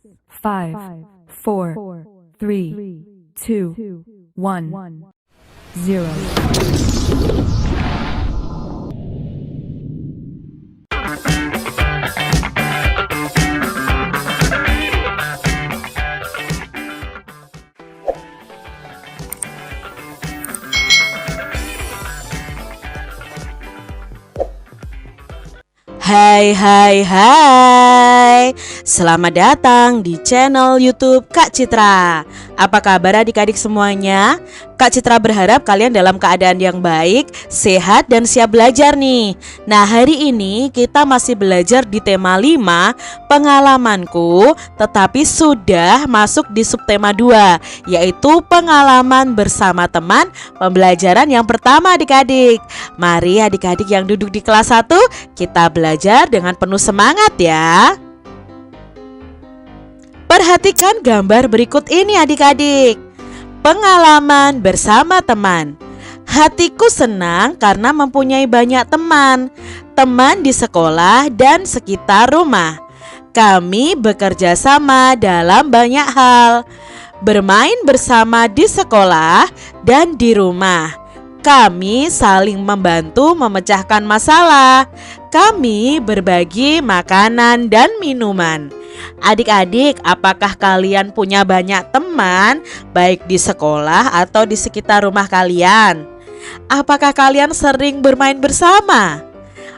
5, 4, 3, 2, 1, 0. Hai, selamat datang di channel YouTube Kak Citra. Apa kabar adik-adik semuanya? Kak Citra berharap kalian dalam keadaan yang baik, sehat dan siap belajar nih. Nah, hari ini kita masih belajar di tema 5, pengalamanku, tetapi sudah masuk di subtema 2, yaitu pengalaman bersama teman, pembelajaran yang pertama adik-adik. Mari adik-adik yang duduk di kelas 1, kita belajar dengan penuh semangat ya. Perhatikan gambar berikut ini adik-adik. Pengalaman bersama teman. Hatiku senang karena mempunyai banyak teman. Teman di sekolah dan sekitar rumah. Kami bekerja sama dalam banyak hal. Bermain bersama di sekolah dan di rumah. Kami saling membantu memecahkan masalah. Kami berbagi makanan dan minuman. Adik-adik, apakah kalian punya banyak teman, baik di sekolah atau di sekitar rumah kalian? Apakah kalian sering bermain bersama?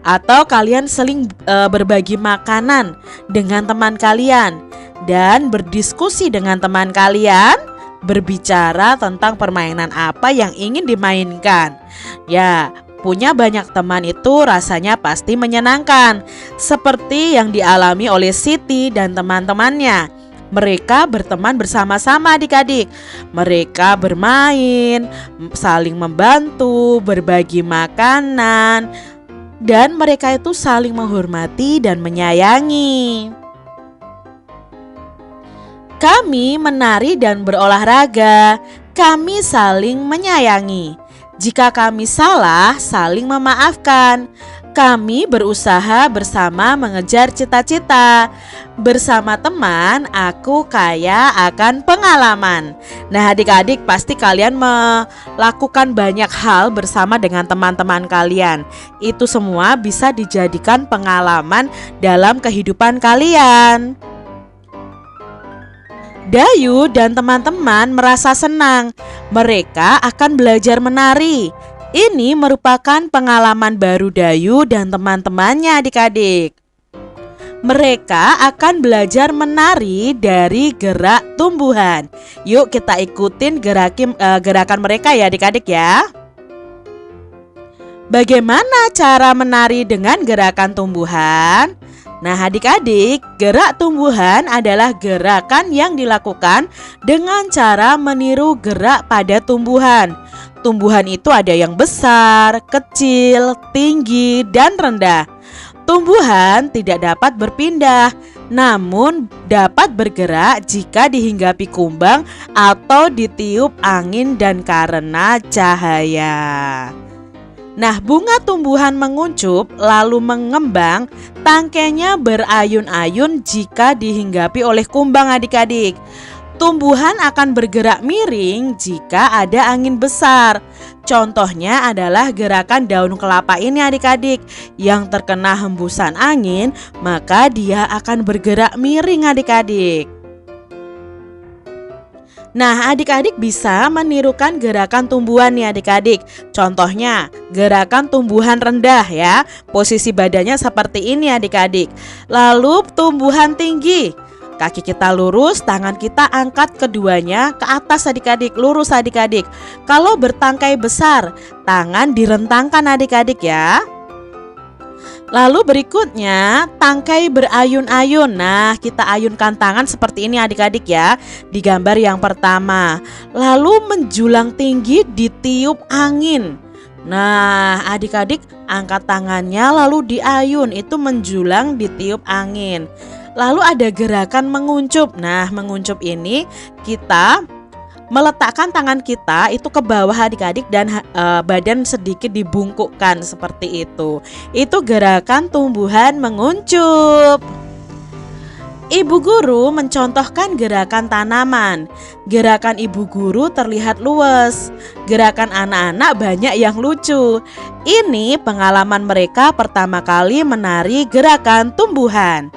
Atau kalian sering berbagi makanan dengan teman kalian dan berdiskusi dengan teman kalian? Berbicara tentang permainan apa yang ingin dimainkan. Ya, punya banyak teman itu rasanya pasti menyenangkan, seperti yang dialami oleh Siti dan teman-temannya. Mereka berteman bersama-sama adik-adik. Mereka bermain, saling membantu, berbagi makanan, dan mereka itu saling menghormati dan menyayangi. Kami menari dan berolahraga. Kami saling menyayangi. Jika kami salah, saling memaafkan. Kami berusaha bersama mengejar cita-cita. Bersama teman, aku kaya akan pengalaman. Nah, adik-adik, pasti kalian melakukan banyak hal bersama dengan teman-teman kalian. Itu semua bisa dijadikan pengalaman dalam kehidupan kalian. Dayu dan teman-teman merasa senang. Mereka akan belajar menari. Ini merupakan pengalaman baru Dayu dan teman-temannya adik-adik. Mereka akan belajar menari dari gerak tumbuhan. Yuk kita ikutin gerakan mereka ya adik-adik ya. Bagaimana cara menari dengan gerakan tumbuhan? Nah adik-adik, gerak tumbuhan adalah gerakan yang dilakukan dengan cara meniru gerak pada tumbuhan. Tumbuhan itu ada yang besar, kecil, tinggi, dan rendah. Tumbuhan tidak dapat berpindah, namun dapat bergerak jika dihinggapi kumbang atau ditiup angin dan karena cahaya. Nah, bunga tumbuhan menguncup lalu mengembang, tangkainya berayun-ayun jika dihinggapi oleh kumbang adik-adik. Tumbuhan akan bergerak miring jika ada angin besar. Contohnya adalah gerakan daun kelapa ini adik-adik. Yang terkena hembusan angin, maka dia akan bergerak miring adik-adik. Nah, adik-adik bisa menirukan gerakan tumbuhan nih adik-adik. Contohnya, gerakan tumbuhan rendah ya. Posisi badannya seperti ini adik-adik. Lalu tumbuhan tinggi. Kaki kita lurus, tangan kita angkat keduanya ke atas adik-adik, lurus adik-adik. Kalau bertangkai besar, tangan direntangkan adik-adik ya. Lalu berikutnya, tangkai berayun-ayun. Nah, kita ayunkan tangan seperti ini adik-adik ya, di gambar yang pertama. Lalu menjulang tinggi ditiup angin. Nah, adik-adik angkat tangannya lalu diayun, itu menjulang ditiup angin. Lalu ada gerakan menguncup. Nah, menguncup ini kita meletakkan tangan kita itu ke bawah adik-adik dan badan sedikit dibungkukkan seperti itu. Itu gerakan tumbuhan menguncup. Ibu guru mencontohkan gerakan tanaman. Gerakan ibu guru terlihat luwes. Gerakan anak-anak banyak yang lucu. Ini pengalaman mereka pertama kali menari gerakan tumbuhan.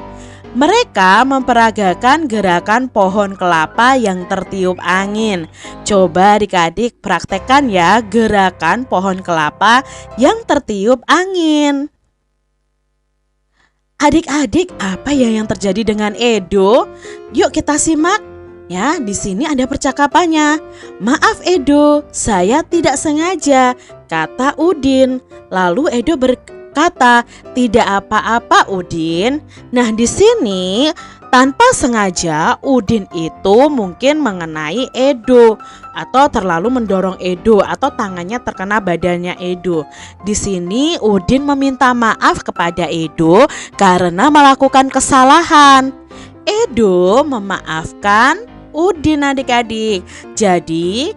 Mereka memperagakan gerakan pohon kelapa yang tertiup angin. Coba adik-adik praktekkan ya gerakan pohon kelapa yang tertiup angin. Adik-adik, apa ya yang terjadi dengan Edo? Yuk kita simak. Ya, di sini ada percakapannya. "Maaf Edo, saya tidak sengaja," kata Udin. Lalu Edo berkata, "Tidak apa-apa Udin." Nah, di sini tanpa sengaja Udin itu mungkin mengenai Edo atau terlalu mendorong Edo atau tangannya terkena badannya Edo. Di sini Udin meminta maaf kepada Edo karena melakukan kesalahan. Edo memaafkan Udin adik-adik. Jadi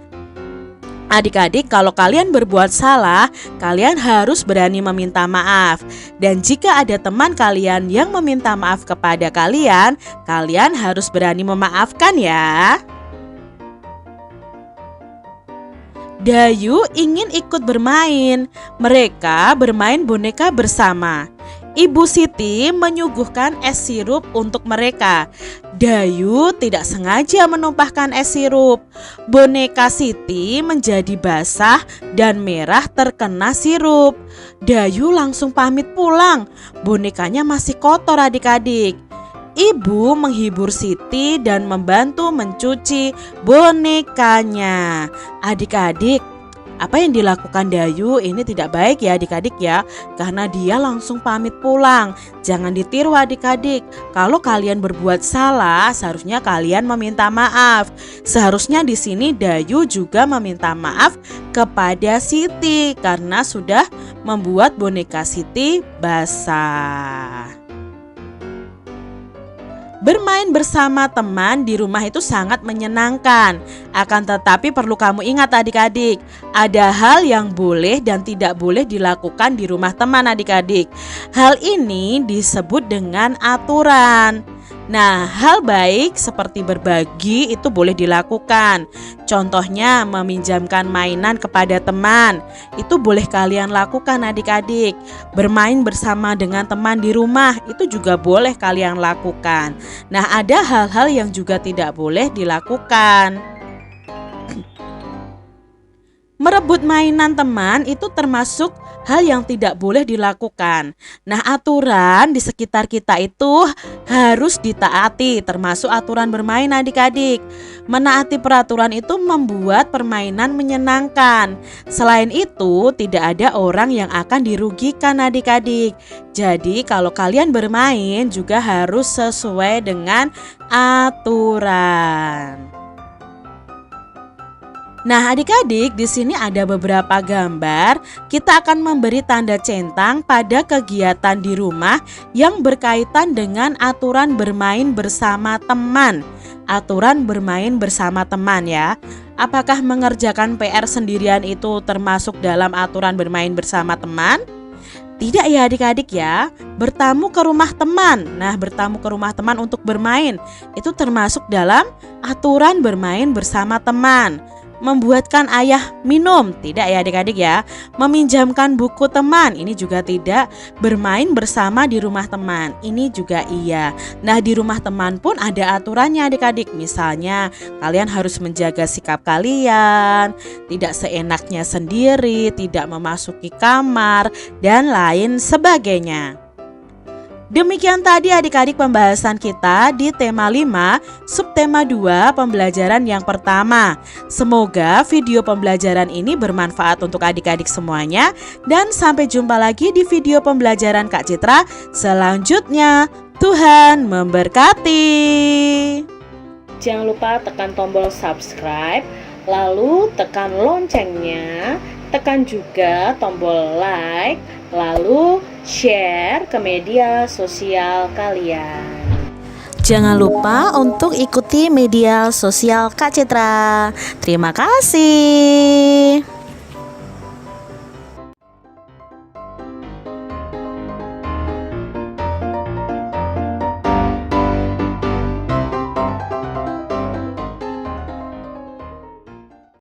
adik-adik, kalau kalian berbuat salah, kalian harus berani meminta maaf. Dan jika ada teman kalian yang meminta maaf kepada kalian, kalian harus berani memaafkan ya. Dayu ingin ikut bermain. Mereka bermain boneka bersama. Ibu Siti menyuguhkan es sirup untuk mereka. Dayu tidak sengaja menumpahkan es sirup. Boneka Siti menjadi basah dan merah terkena sirup. Dayu langsung pamit pulang. Bonekanya masih kotor adik-adik. Ibu menghibur Siti dan membantu mencuci bonekanya. Adik-adik, apa yang dilakukan Dayu ini tidak baik ya adik-adik ya, karena dia langsung pamit pulang. Jangan ditiru adik-adik. Kalau kalian berbuat salah, seharusnya kalian meminta maaf. Seharusnya di sini Dayu juga meminta maaf kepada Siti karena sudah membuat boneka Siti basah. Bermain bersama teman di rumah itu sangat menyenangkan. Akan tetapi perlu kamu ingat adik-adik, ada hal yang boleh dan tidak boleh dilakukan di rumah teman adik-adik. Hal ini disebut dengan aturan. Nah, hal baik seperti berbagi itu boleh dilakukan. Contohnya meminjamkan mainan kepada teman. Itu boleh kalian lakukan adik-adik. Bermain bersama dengan teman di rumah itu juga boleh kalian lakukan. Nah, ada hal-hal yang juga tidak boleh dilakukan. Merebut mainan teman itu termasuk hal yang tidak boleh dilakukan. Nah, aturan di sekitar kita itu harus ditaati, termasuk aturan bermain adik-adik. Menaati peraturan itu membuat permainan menyenangkan. Selain itu, tidak ada orang yang akan dirugikan adik-adik. Jadi, kalau kalian bermain juga harus sesuai dengan aturan. Nah, adik-adik, di sini ada beberapa gambar. Kita akan memberi tanda centang pada kegiatan di rumah yang berkaitan dengan aturan bermain bersama teman. Aturan bermain bersama teman ya. Apakah mengerjakan PR sendirian itu termasuk dalam aturan bermain bersama teman? Tidak ya adik-adik ya. Bertamu ke rumah teman. Nah, bertamu ke rumah teman untuk bermain itu termasuk dalam aturan bermain bersama teman. Membuatkan ayah minum, tidak ya adik-adik ya. Meminjamkan buku teman, ini juga tidak. Bermain bersama di rumah teman, ini juga iya. Nah, di rumah teman pun ada aturannya adik-adik. Misalnya kalian harus menjaga sikap kalian, tidak seenaknya sendiri, tidak memasuki kamar, dan lain sebagainya. Demikian tadi adik-adik pembahasan kita di tema 5, subtema 2 pembelajaran yang pertama. Semoga video pembelajaran ini bermanfaat untuk adik-adik semuanya. Dan sampai jumpa lagi di video pembelajaran Kak Citra selanjutnya. Tuhan memberkati. Jangan lupa tekan tombol subscribe, lalu tekan loncengnya, tekan juga tombol like, lalu share ke media sosial kalian. Jangan lupa untuk ikuti media sosial Kak Citra. Terima kasih.